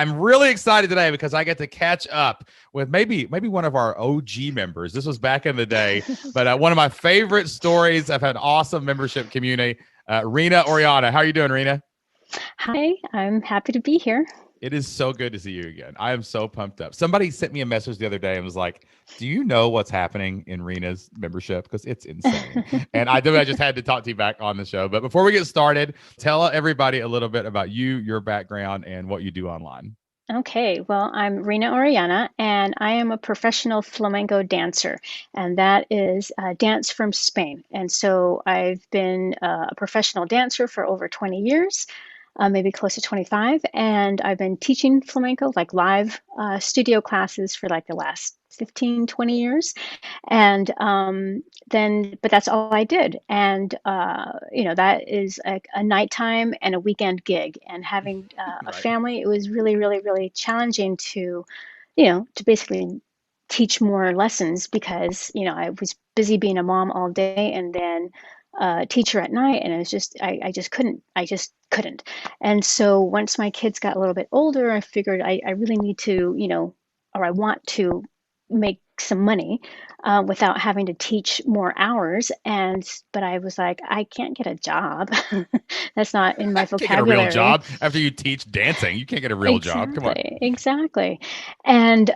I'm really excited today because I get to catch up with maybe one of our OG members. This was back in the day, but one of my favorite stories. I've had awesome membership community. Rina Oriana, how are you doing, Rina? Hi, I'm happy to be here. It is so good to see you again. I am so pumped up. Somebody sent me a message the other day and was like, "Do you know what's happening in Rena's membership? Because it's insane." And I just had to talk to you back on the show. But before we get started, tell everybody a little bit about you, your background, and what you do online. Okay, well, I'm Rina Oriana, and I am a professional flamenco dancer, and that is dance from Spain. And so I've been a professional dancer for over 20 years, maybe close to 25, and I've been teaching flamenco, like live studio classes for like the last 15, 20 years. And but that's all I did. And, that is a nighttime and a weekend gig. And having a Right. family, it was really, really, really challenging to basically teach more lessons because, I was busy being a mom all day and then teacher at night. And it was just, I just couldn't. And so once my kids got a little bit older, I figured I really need to, or I want to make some money without having to teach more hours. But I was like, I can't get a job. That's not in my Can't get a real vocabulary. job after you teach dancing. You can't get a real job. Come on. Exactly. And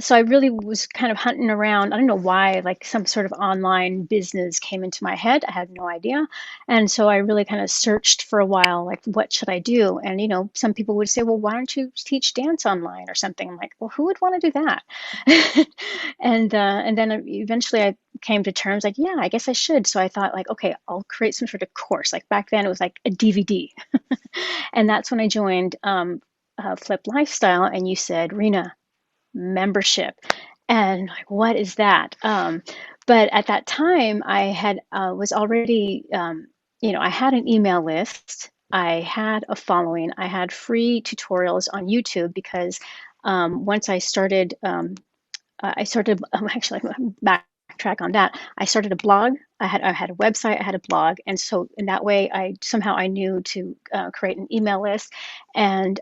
so I really was kind of hunting around. I don't know why, like some sort of online business came into my head. I had no idea. And so I really kind of searched for a while, like, what should I do? And, some people would say, well, why don't you teach dance online or something? I'm like, well, who would want to do that? And then eventually I came to terms like, yeah, I guess I should. So I thought like, okay, I'll create some sort of course. Like back then it was like a DVD. And that's when I joined Flip Lifestyle. And you said, Rena, membership, and like, what is that? But at that time I had was already I had an email list, I had a following, I had free tutorials on YouTube because once I started actually backtrack on that. I started a blog. I had a website. I had a blog, and so in that way, I knew to create an email list, and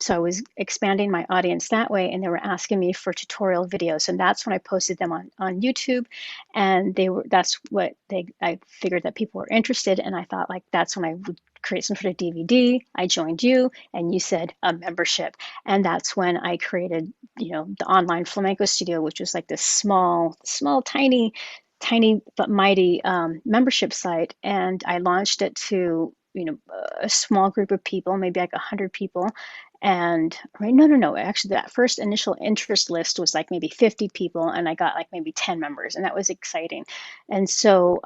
so I was expanding my audience that way. And they were asking me for tutorial videos, and that's when I posted them on YouTube, and that's what they I figured that people were interested, and I thought like that's when I would create some sort of DVD. I joined you, and you said a membership, and that's when I created the online flamenco studio, which was like this small, tiny but mighty membership site. And I launched it to, a small group of people, maybe like 100 people. And right, no, actually, that first initial interest list was like maybe 50 people, and I got like maybe 10 members, and that was exciting. And so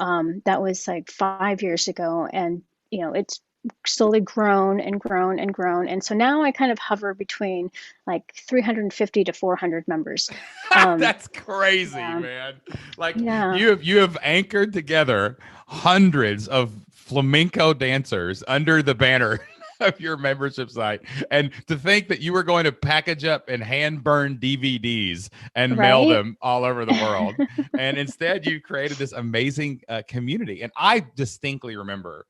that was like 5 years ago, and it's slowly grown and grown and grown. And so now I kind of hover between like 350 to 400 members. Um, That's crazy, yeah, man. Like yeah, you have anchored together hundreds of flamenco dancers under the banner of your membership site. And to think that you were going to package up and hand burn DVDs and mail right. them all over the world. And instead you created this amazing community. And I distinctly remember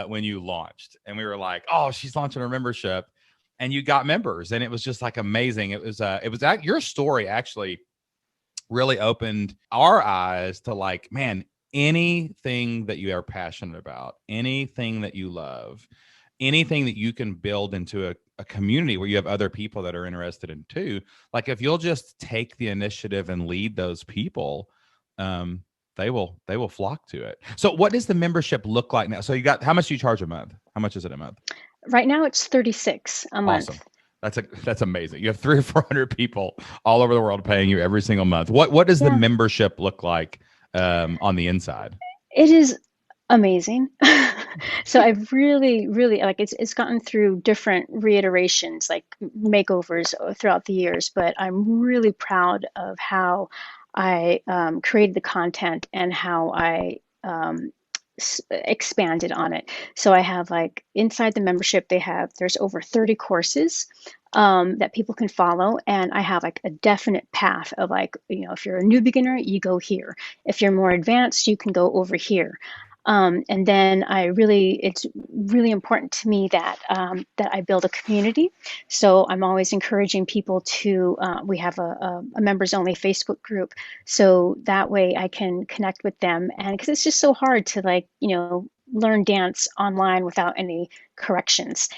when you launched and we were like, oh, she's launching her membership, and you got members, and it was just like amazing. It was your story actually really opened our eyes to like, man, anything that you are passionate about, anything that you love, anything that you can build into a community where you have other people that are interested in too. Like if you'll just take the initiative and lead those people, um, they will flock to it. So what does the membership look like now? So you got, how much do you charge a month? How much is it a month? Right now it's 36 a Awesome. month. That's amazing. You have 300 or 400 people all over the world paying you every single month. What does the Yeah, membership look like on the inside? it is amazing. So I've really, really like it's gotten through different reiterations, like makeovers throughout the years, but I'm really proud of how I created the content and how I expanded on it. So I have like inside the membership, there's over 30 courses that people can follow, and I have like a definite path of like, if you're a new beginner, you go here. If you're more advanced, you can go over here. And then it's really important to me that that I build a community. So I'm always encouraging people to. We have a members only Facebook group, so that way I can connect with them. And because it's just so hard to learn dance online without any corrections,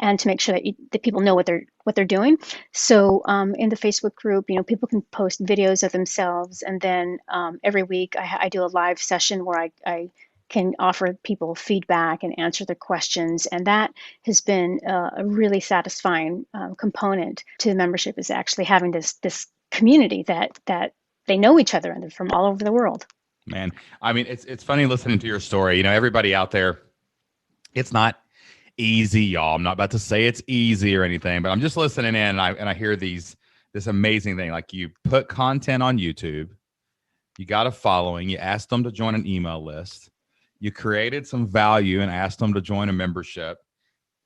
and to make sure that that people know what they're doing. So in the Facebook group, people can post videos of themselves, and then every week I do a live session where I can offer people feedback and answer their questions, and that has been a really satisfying component to the membership, is actually having this community that they know each other and they're from all over the world. Man, I mean, it's funny listening to your story. Everybody out there, it's not easy, y'all. I'm not about to say it's easy or anything, but I'm just listening in, and I hear this amazing thing. Like, you put content on YouTube, you got a following, you asked them to join an email list, you created some value and asked them to join a membership.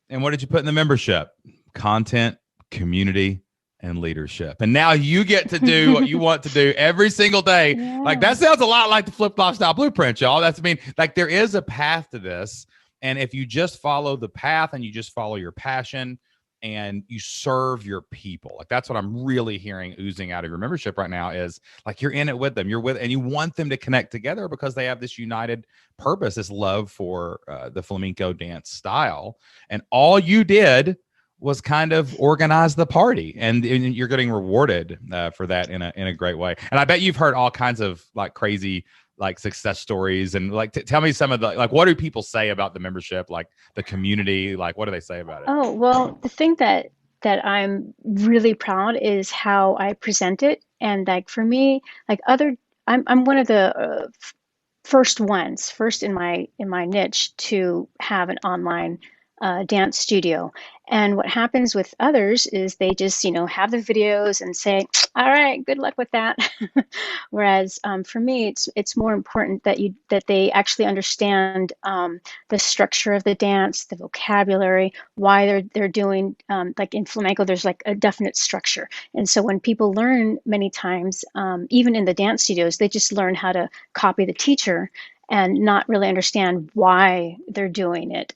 And what did you put in the membership? Content, community, and leadership. And now you get to do what you want to do every single day. Yeah. Like, that sounds a lot like the Flip Flop Style Blueprint, y'all. Like, there is a path to this. And if you just follow the path and you just follow your passion and you serve your people, like, that's what I'm really hearing oozing out of your membership right now, is like, you're in it with them. And you want them to connect together because they have this united purpose, this love for the flamenco dance style. And all you did was kind of organize the party, and you're getting rewarded for that in a great way. And I bet you've heard all kinds of like crazy like success stories, and like tell me some of the, like, what do people say about the membership, like the community, like what do they say about it? Oh, well, the thing that I'm really proud is how I present it. And like for me, I'm one of the first in my niche to have an online dance studio. And what happens with others is they just, have the videos and say, "All right, good luck with that." Whereas for me, it's more important that they actually understand the structure of the dance, the vocabulary, why they're doing like in flamenco. There's like a definite structure, and so when people learn many times, even in the dance studios, they just learn how to copy the teacher and not really understand why they're doing it.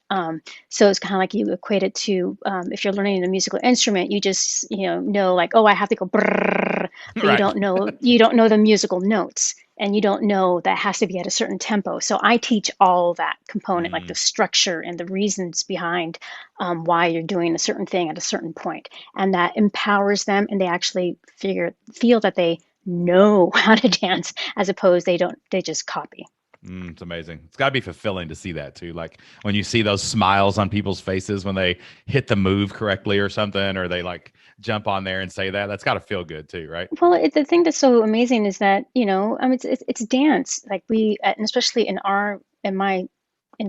So it's kind of like you equate it to if you're learning a musical instrument, you just know like, oh, I have to go brrr, but Right. you don't know the musical notes, and you don't know that has to be at a certain tempo. So I teach all that component, like the structure and the reasons behind why you're doing a certain thing at a certain point, and that empowers them, and they actually feel that they know how to dance, as opposed they just copy. It's amazing. It's got to be fulfilling to see that too. Like when you see those smiles on people's faces when they hit the move correctly or something, or they like jump on there and say that's got to feel good too, right? Well, the thing that's so amazing is that, I mean, it's dance. Like and especially in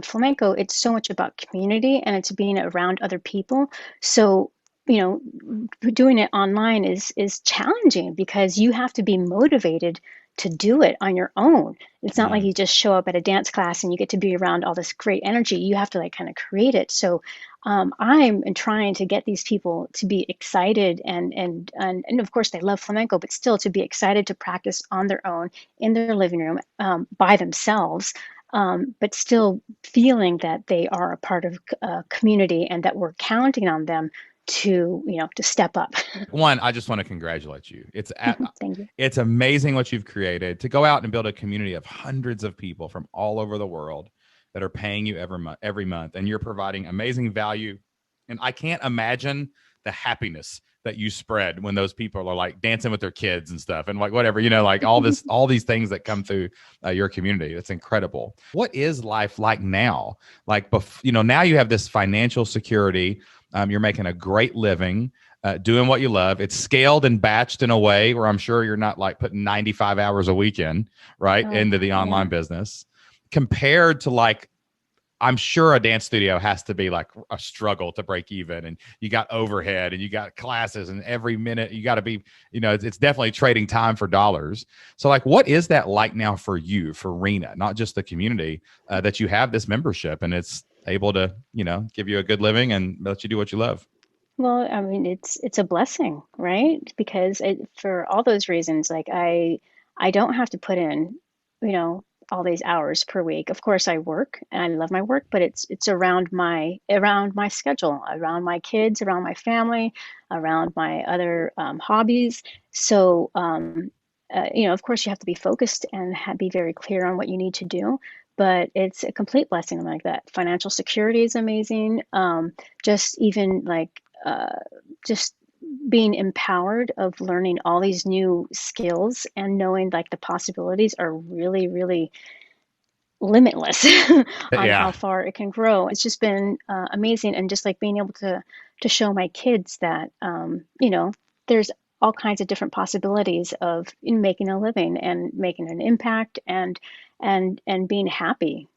flamenco, it's so much about community, and it's being around other people. So, doing it online is challenging because you have to be motivated to do it on your own. It's not like Mm. you just show up at a dance class and you get to be around all this great energy. You have to like kind of create it. So I'm trying to get these people to be excited, and of course they love flamenco, but still to be excited to practice on their own in their living room by themselves, but still feeling that they are a part of a community and that we're counting on them to step up. One, I just want to congratulate you. Thank you. It's amazing what you've created to go out and build a community of hundreds of people from all over the world that are paying you every month, and you're providing amazing value. And I can't imagine the happiness that you spread when those people are like dancing with their kids and stuff, and like whatever, like all these things that come through your community. That's incredible. What is life like now? Like, now you have this financial security. You're making a great living, doing what you love. It's scaled and batched in a way where I'm sure you're not like putting 95 hours a week in, right, into the online business, compared to like, I'm sure a dance studio has to be like a struggle to break even, and you got overhead and you got classes, and every minute you got to be, it's definitely trading time for dollars. So like, what is that like now for you, for Rina, not just the community, that you have this membership and it's able to, give you a good living and let you do what you love? Well, I mean, it's a blessing, right? Because for all those reasons, like I don't have to put in, all these hours per week. Of course, I work and I love my work, but it's around my schedule, around my kids, around my family, around my other hobbies. So, of course, you have to be focused and be very clear on what you need to do. But it's a complete blessing like that. Financial security is amazing. Just even like just being empowered of learning all these new skills and knowing like the possibilities are really, really limitless on how Yeah. far it can grow. It's just been amazing, and just like being able to show my kids that there's all kinds of different possibilities of making a living and making an impact and being happy